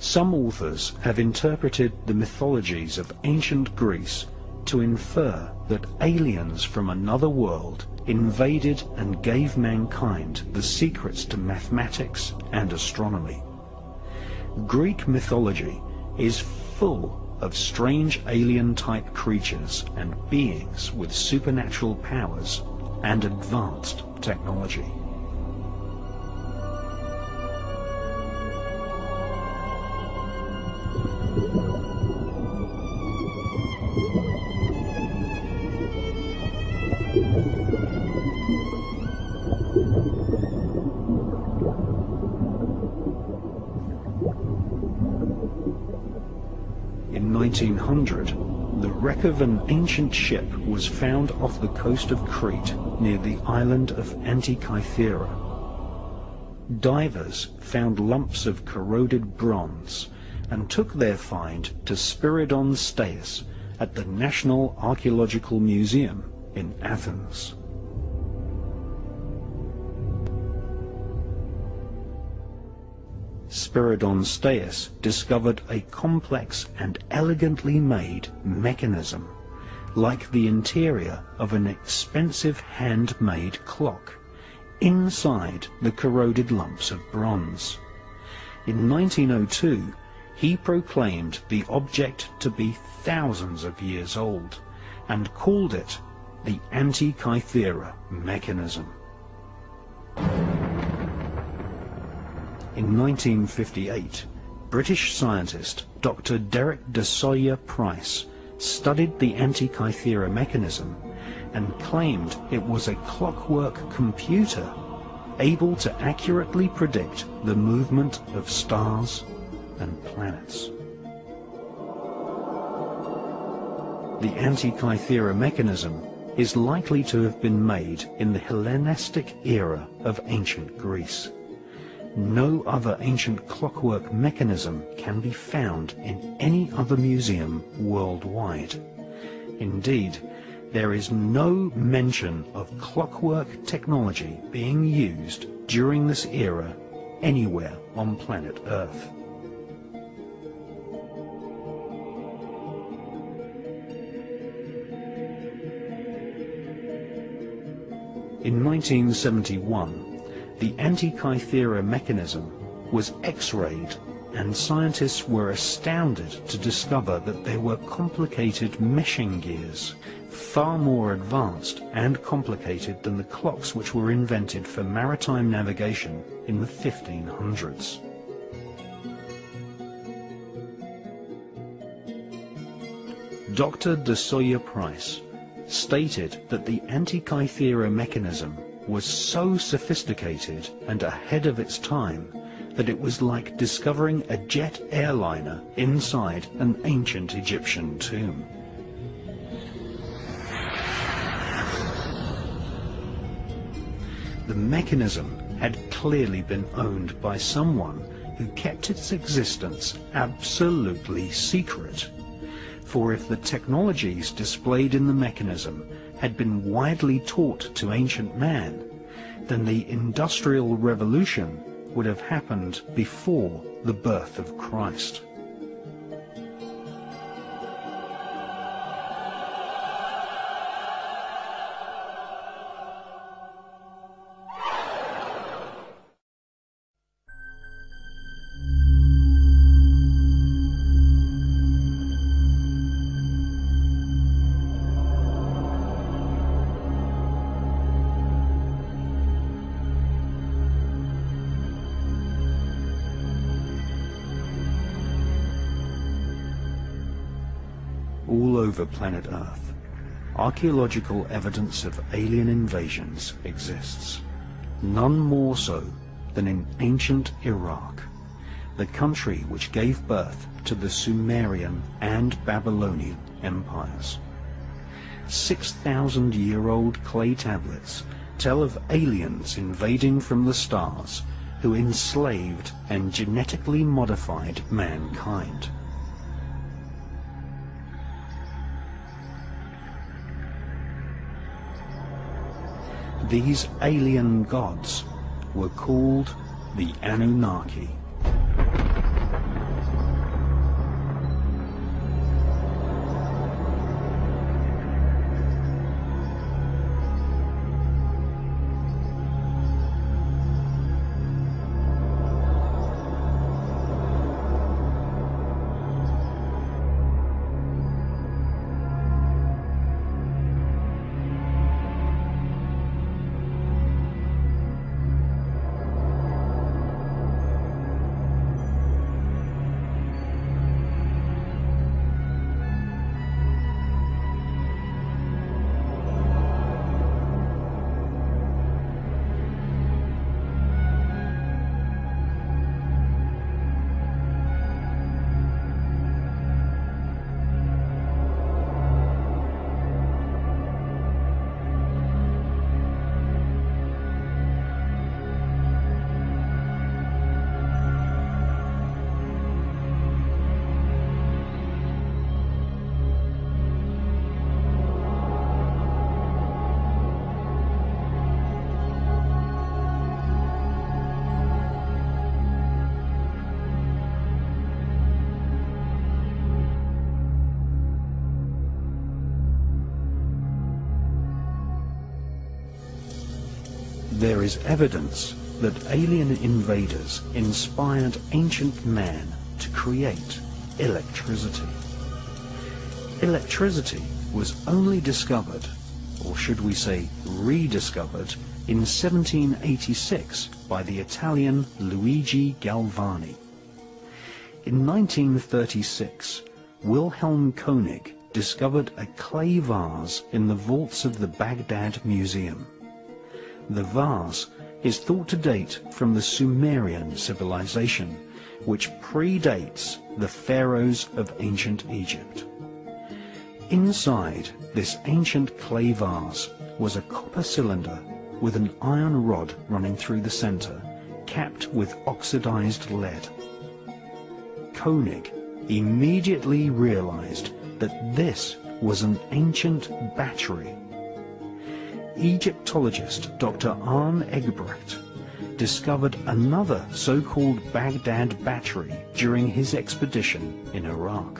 Some authors have interpreted the mythologies of ancient Greece to infer that aliens from another world invaded and gave mankind the secrets to mathematics and astronomy. Greek mythology is full of strange alien-type creatures and beings with supernatural powers and advanced technology. In 1900, the wreck of an ancient ship was found off the coast of Crete near the island of Antikythera. Divers found lumps of corroded bronze and took their find to Spiridon Staius at the National Archaeological Museum in Athens. Spiridon Staius discovered a complex and elegantly made mechanism, like the interior of an expensive handmade clock, inside the corroded lumps of bronze. In 1902, he proclaimed the object to be thousands of years old, and called it the Antikythera mechanism. In 1958, British scientist Dr. Derek de Soya Price studied the Antikythera mechanism and claimed it was a clockwork computer able to accurately predict the movement of stars and planets. The Antikythera mechanism is likely to have been made in the Hellenistic era of ancient Greece. No other ancient clockwork mechanism can be found in any other museum worldwide. Indeed, there is no mention of clockwork technology being used during this era anywhere on planet Earth. In 1971, the Antikythera mechanism was X-rayed, and scientists were astounded to discover that there were complicated meshing gears, far more advanced and complicated than the clocks which were invented for maritime navigation in the 1500s. Dr. de Soya Price stated that the Antikythera mechanism was so sophisticated and ahead of its time that it was like discovering a jet airliner inside an ancient Egyptian tomb. The mechanism had clearly been owned by someone who kept its existence absolutely secret. For if the technologies displayed in the mechanism had been widely taught to ancient man, then the Industrial Revolution would have happened before the birth of Christ. All over planet Earth, archaeological evidence of alien invasions exists, none more so than in ancient Iraq, the country which gave birth to the Sumerian and Babylonian empires. 6,000-year-old clay tablets tell of aliens invading from the stars who enslaved and genetically modified mankind. These alien gods were called the Anunnaki. There is evidence that alien invaders inspired ancient man to create electricity. Electricity was only discovered, or should we say rediscovered, in 1786 by the Italian Luigi Galvani. In 1936, Wilhelm Koenig discovered a clay vase in the vaults of the Baghdad Museum. The vase is thought to date from the Sumerian civilization, which predates the pharaohs of ancient Egypt. Inside this ancient clay vase was a copper cylinder with an iron rod running through the center, capped with oxidized lead. Koenig immediately realized that this was an ancient battery. Egyptologist Dr. Arne Eggebrecht discovered another so-called Baghdad battery during his expedition in Iraq.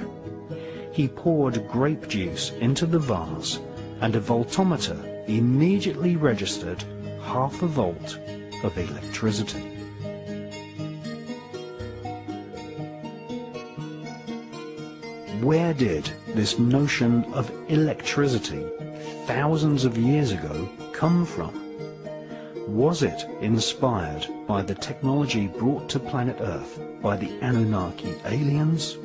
He poured grape juice into the vase, and a voltometer immediately registered half a volt of electricity. Where did this notion of electricity thousands of years ago come from? Was it inspired by the technology brought to planet Earth by the Anunnaki aliens?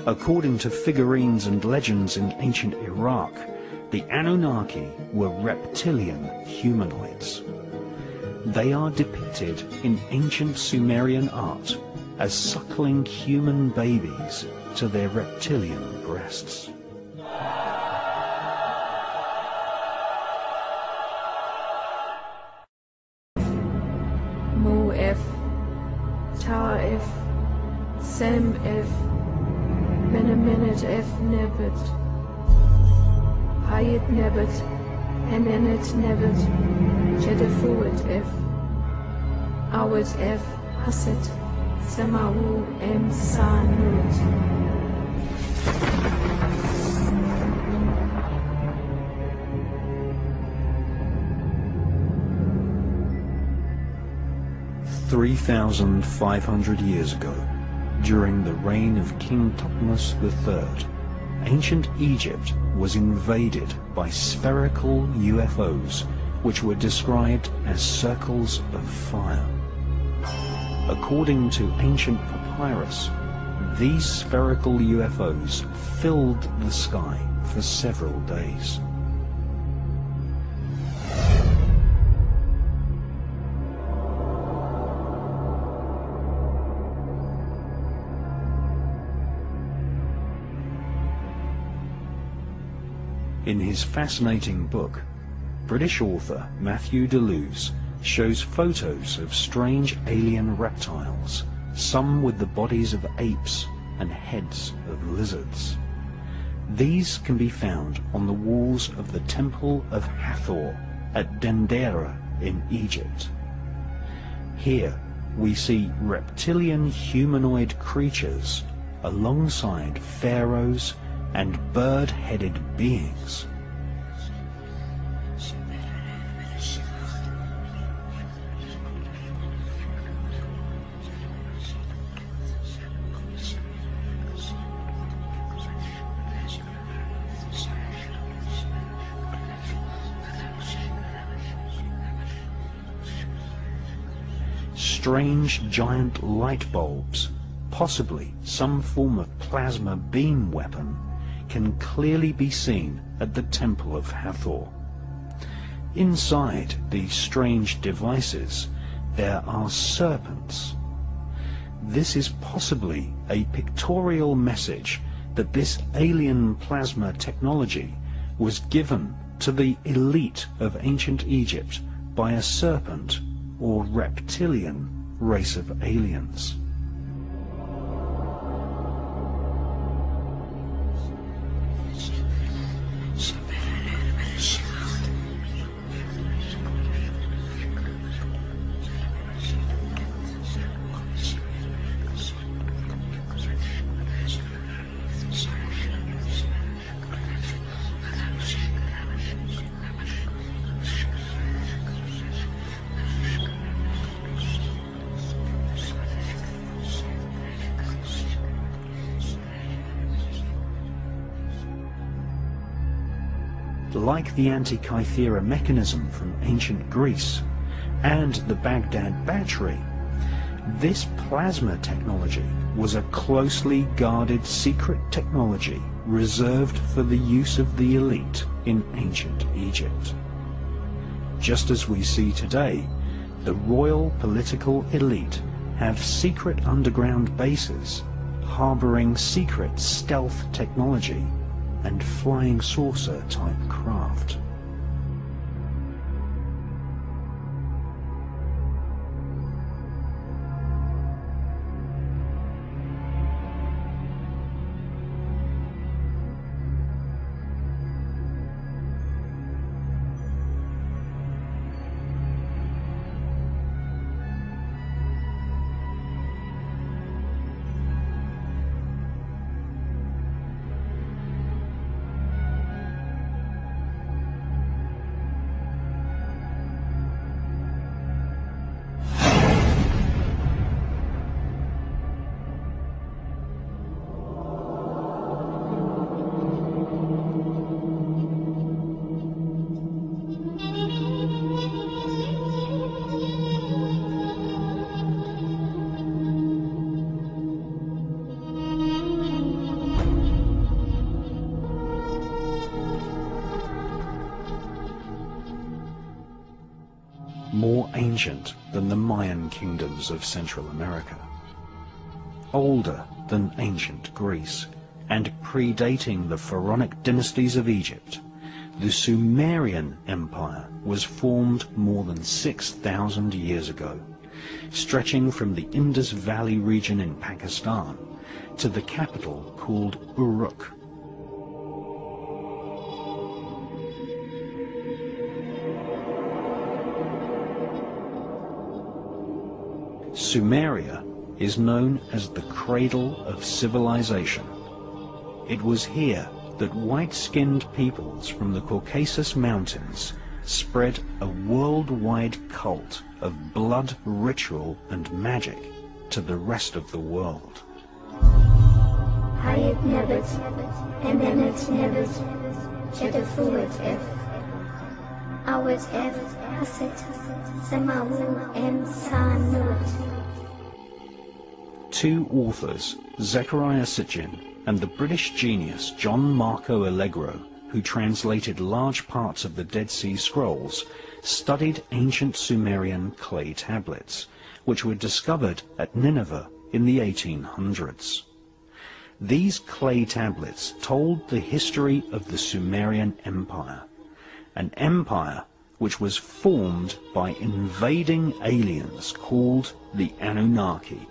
According to figurines and legends in ancient Iraq, the Anunnaki were reptilian humanoids. They are depicted in ancient Sumerian art as suckling human babies to their reptilian breasts. Mu F, Ta F, Sam F, Menemenet F Nebet, Hayet Nebet, Henenet Nebet, Jedefuet F, Awet F, Haset, Samawu M Sanut. 3,500 years ago, during the reign of King Thutmose III, ancient Egypt was invaded by spherical UFOs which were described as circles of fire. According to ancient papyrus, these spherical UFOs filled the sky for several days. In his fascinating book, British author Matthew Deleuze shows photos of strange alien reptiles, some with the bodies of apes and heads of lizards. These can be found on the walls of the Temple of Hathor at Dendera in Egypt. Here we see reptilian humanoid creatures alongside pharaohs and bird-headed beings. Strange giant light bulbs, possibly some form of plasma beam weapon, can clearly be seen at the Temple of Hathor. Inside these strange devices there are serpents. This is possibly a pictorial message that this alien plasma technology was given to the elite of ancient Egypt by a serpent or reptilian race of aliens. like the Antikythera mechanism from ancient Greece and the Baghdad battery, this plasma technology was a closely guarded secret technology reserved for the use of the elite in ancient Egypt. Just as we see today, the royal political elite have secret underground bases harboring secret stealth technology and flying saucer type craft. More ancient than the Mayan kingdoms of Central America, older than ancient Greece, and predating the pharaonic dynasties of Egypt, the Sumerian Empire was formed more than 6,000 years ago, stretching from the Indus Valley region in Pakistan to the capital called Uruk. Sumeria is known as the cradle of civilization. It was here that white-skinned peoples from the Caucasus Mountains spread a worldwide cult of blood ritual and magic to the rest of the world. Hayat nevet, and then it's nevet, Chedafuet F. Awet F. Haset, Samawu M. Sanut. Two authors, Zechariah Sitchin and the British genius John Marco Allegro, who translated large parts of the Dead Sea Scrolls, studied ancient Sumerian clay tablets, which were discovered at Nineveh in the 1800s. These clay tablets told the history of the Sumerian Empire, an empire which was formed by invading aliens called the Anunnaki.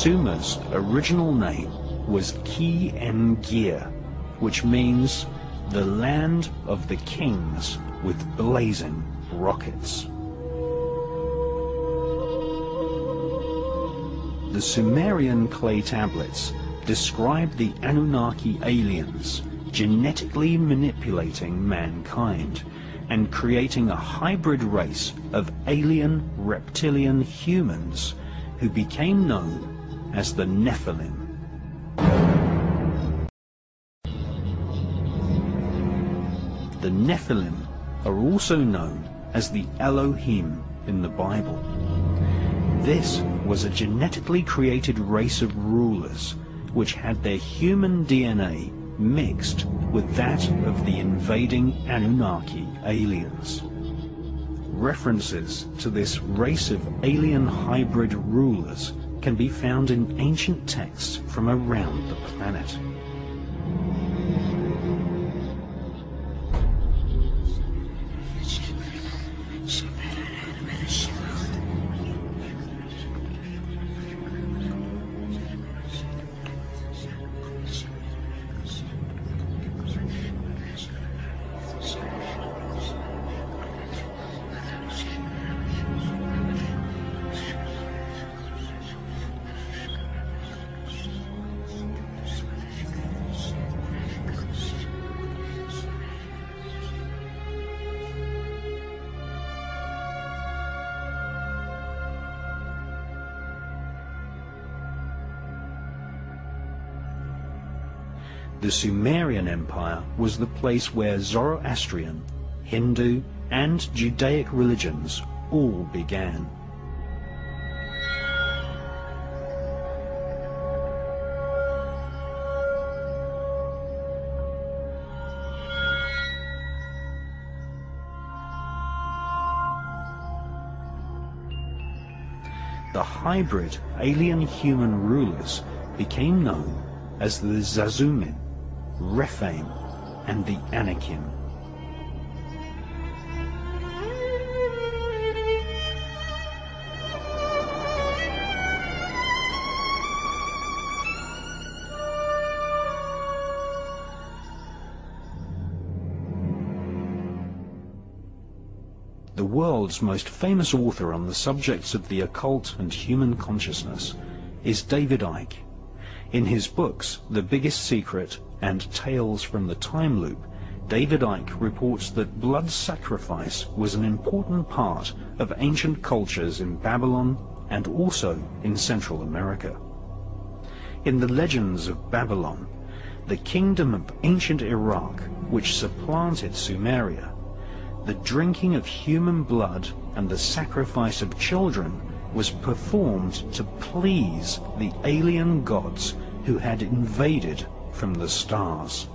Sumer's original name was Ki-en-Gir, which means the land of the kings with blazing rockets. The Sumerian clay tablets describe the Anunnaki aliens genetically manipulating mankind and creating a hybrid race of alien reptilian humans who became known as the Nephilim. The Nephilim are also known as the Elohim in the Bible. This was a genetically created race of rulers which had their human DNA mixed with that of the invading Anunnaki aliens. References to this race of alien hybrid rulers can be found in ancient texts from around the planet. The Sumerian Empire was the place where Zoroastrian, Hindu, and Judaic religions all began. The hybrid alien-human rulers became known as the Zazumin, Rephaim, and the Anakim. The world's most famous author on the subjects of the occult and human consciousness is David Icke. In his books, The Biggest Secret and Tales from the Time Loop, David Icke reports that blood sacrifice was an important part of ancient cultures in Babylon and also in Central America. In the legends of Babylon, the kingdom of ancient Iraq, which supplanted Sumeria, the drinking of human blood and the sacrifice of children was performed to please the alien gods who had invaded from the stars.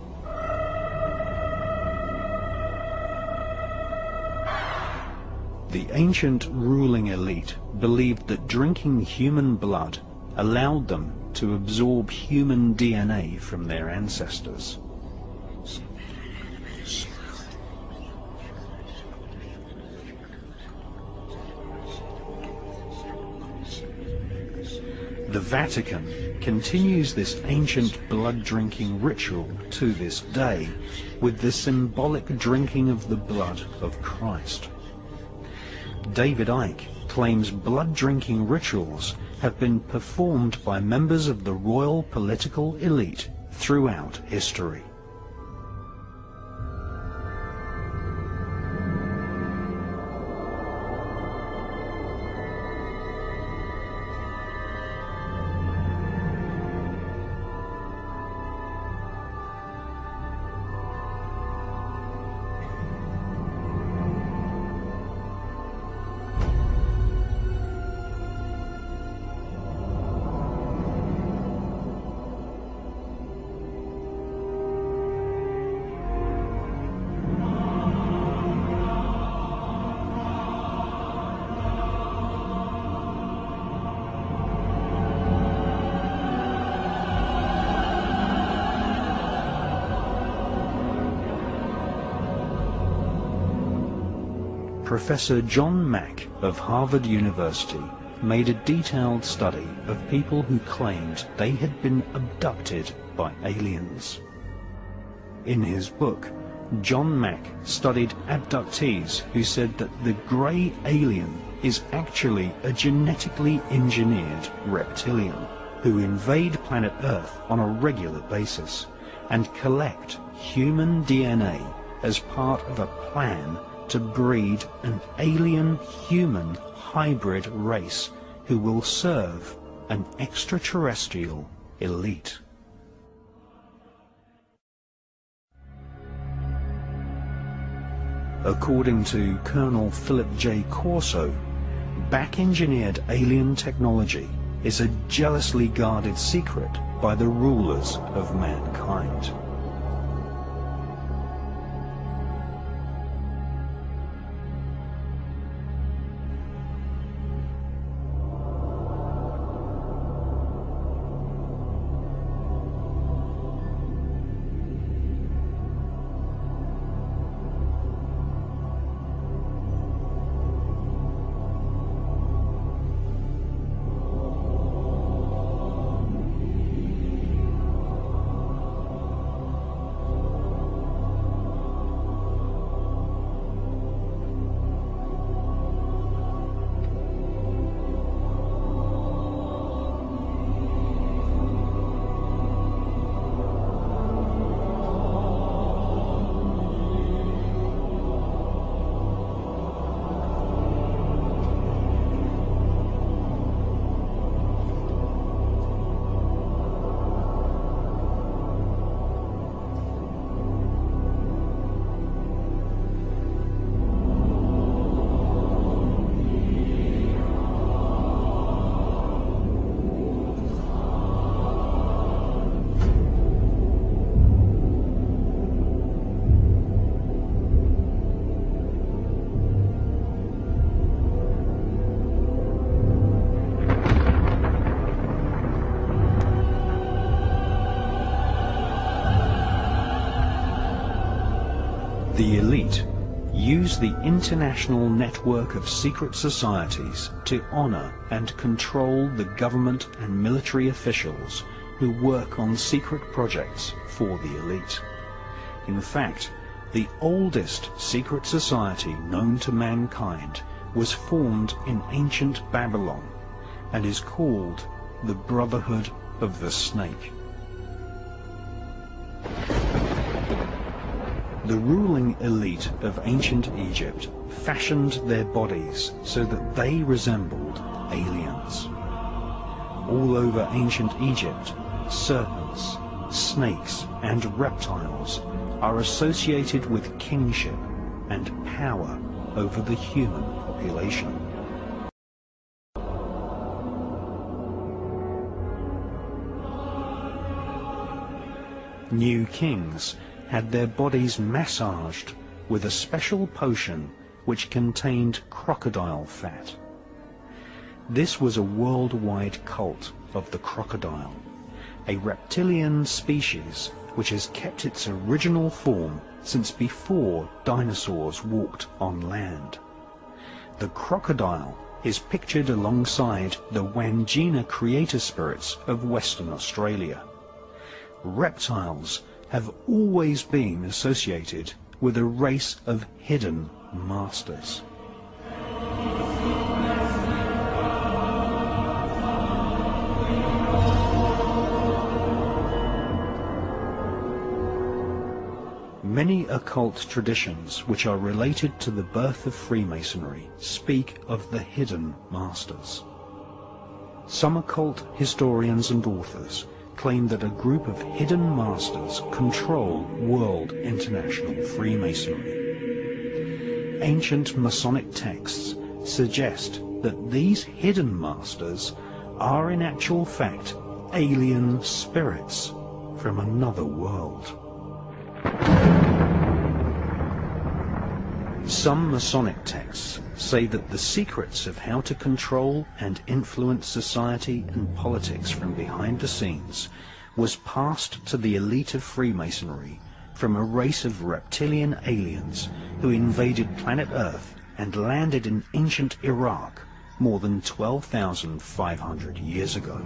The ancient ruling elite believed that drinking human blood allowed them to absorb human DNA from their ancestors. The Vatican continues this ancient blood-drinking ritual to this day with the symbolic drinking of the blood of Christ. David Icke claims blood-drinking rituals have been performed by members of the royal political elite throughout history. Professor John Mack of Harvard University made a detailed study of people who claimed they had been abducted by aliens. In his book, John Mack studied abductees who said that the grey alien is actually a genetically engineered reptilian who invade planet Earth on a regular basis and collect human DNA as part of a plan to breed an alien-human hybrid race who will serve an extraterrestrial elite. According to Colonel Philip J. Corso, back-engineered alien technology is a jealously guarded secret by the rulers of mankind. The elite use the international network of secret societies to honor and control the government and military officials who work on secret projects for the elite. In fact, the oldest secret society known to mankind was formed in ancient Babylon and is called the Brotherhood of the Snake. The ruling elite of ancient Egypt fashioned their bodies so that they resembled aliens. All over ancient Egypt, serpents, snakes, and reptiles are associated with kingship and power over the human population. New kings had their bodies massaged with a special potion which contained crocodile fat. This was a worldwide cult of the crocodile, a reptilian species which has kept its original form since before dinosaurs walked on land. The crocodile is pictured alongside the Wangina creator spirits of Western Australia. Reptiles have always been associated with a race of hidden masters. Many occult traditions which are related to the birth of Freemasonry speak of the hidden masters. Some occult historians and authors claim that a group of hidden masters control world international Freemasonry. Ancient Masonic texts suggest that these hidden masters are in actual fact alien spirits from another world. Some Masonic texts say that the secrets of how to control and influence society and politics from behind the scenes was passed to the elite of Freemasonry from a race of reptilian aliens who invaded planet Earth and landed in ancient Iraq more than 12,500 years ago.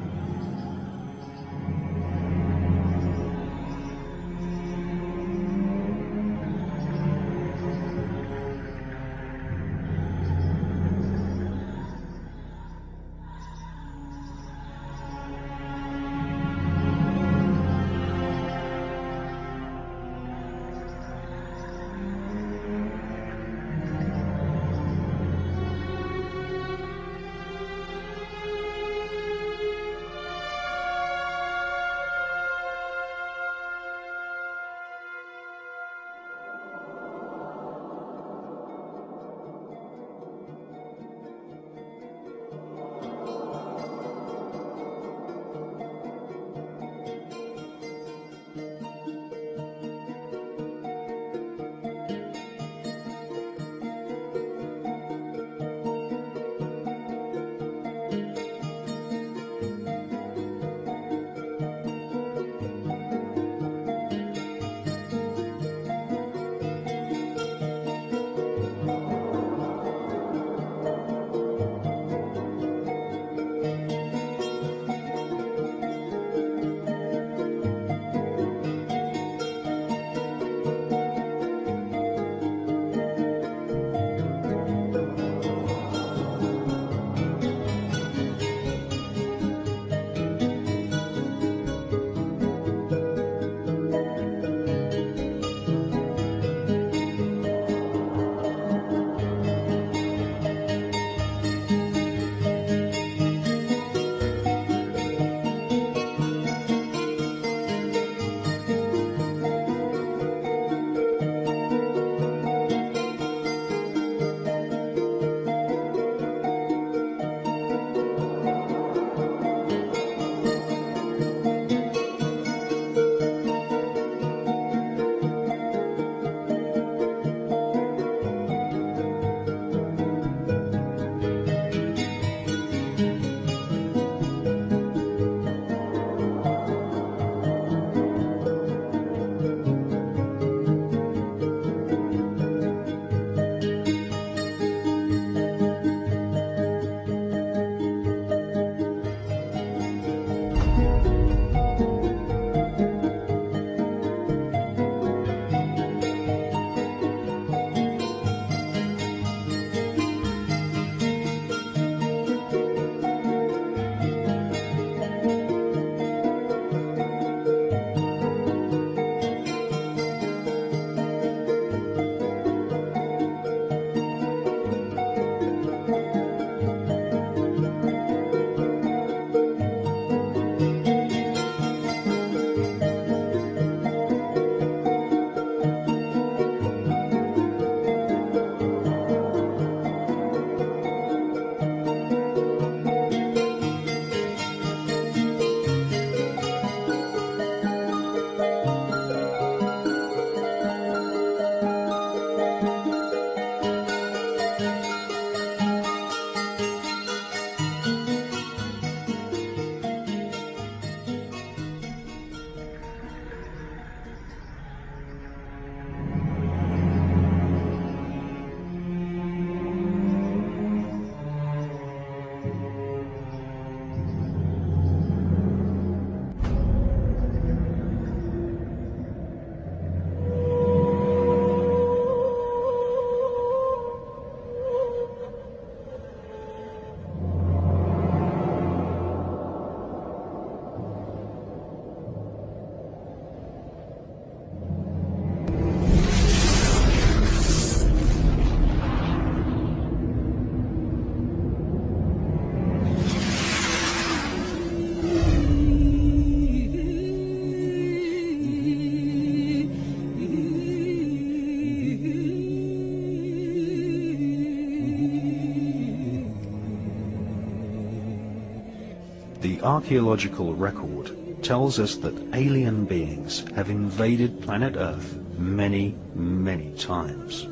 The archaeological record tells us that alien beings have invaded planet Earth many, many times.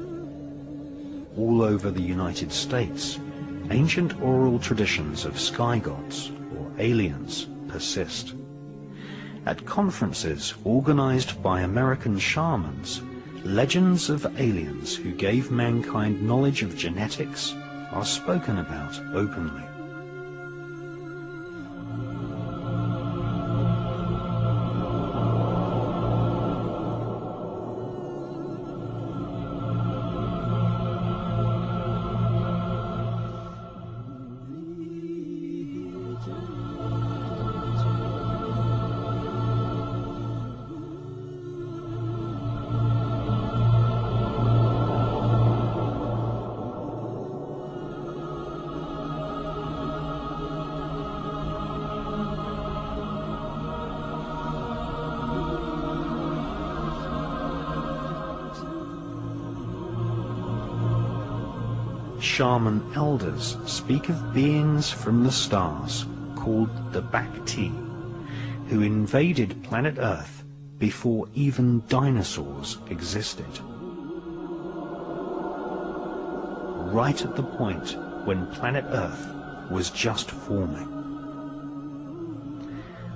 All over the United States, ancient oral traditions of sky gods, or aliens, persist. At conferences organized by American shamans, legends of aliens who gave mankind knowledge of genetics are spoken about openly. Shaman elders speak of beings from the stars called the Bacti, who invaded planet Earth before even dinosaurs existed. Right at the point when planet Earth was just forming.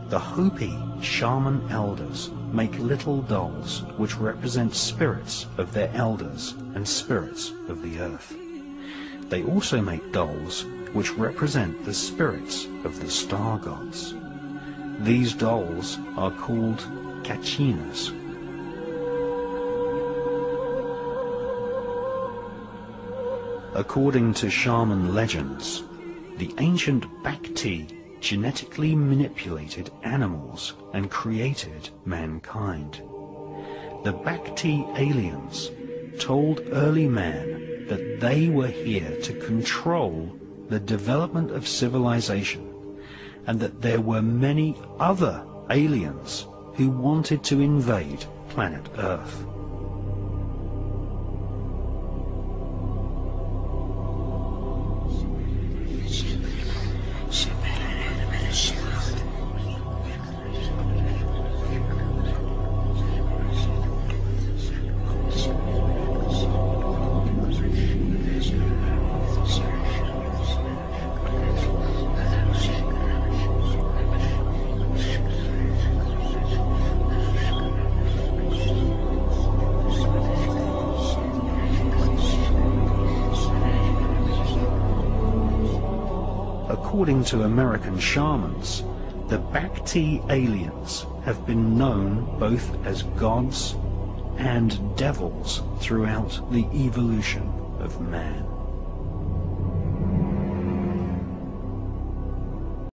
The Hopi shaman elders make little dolls which represent spirits of their elders and spirits of the earth. They also make dolls which represent the spirits of the star gods. These dolls are called kachinas. According to shaman legends, the ancient Bacti genetically manipulated animals and created mankind. The Bacti aliens told early man that they were here to control the development of civilization, and that there were many other aliens who wanted to invade planet Earth. According to American shamans, the Bacti aliens have been known both as gods and devils throughout the evolution of man.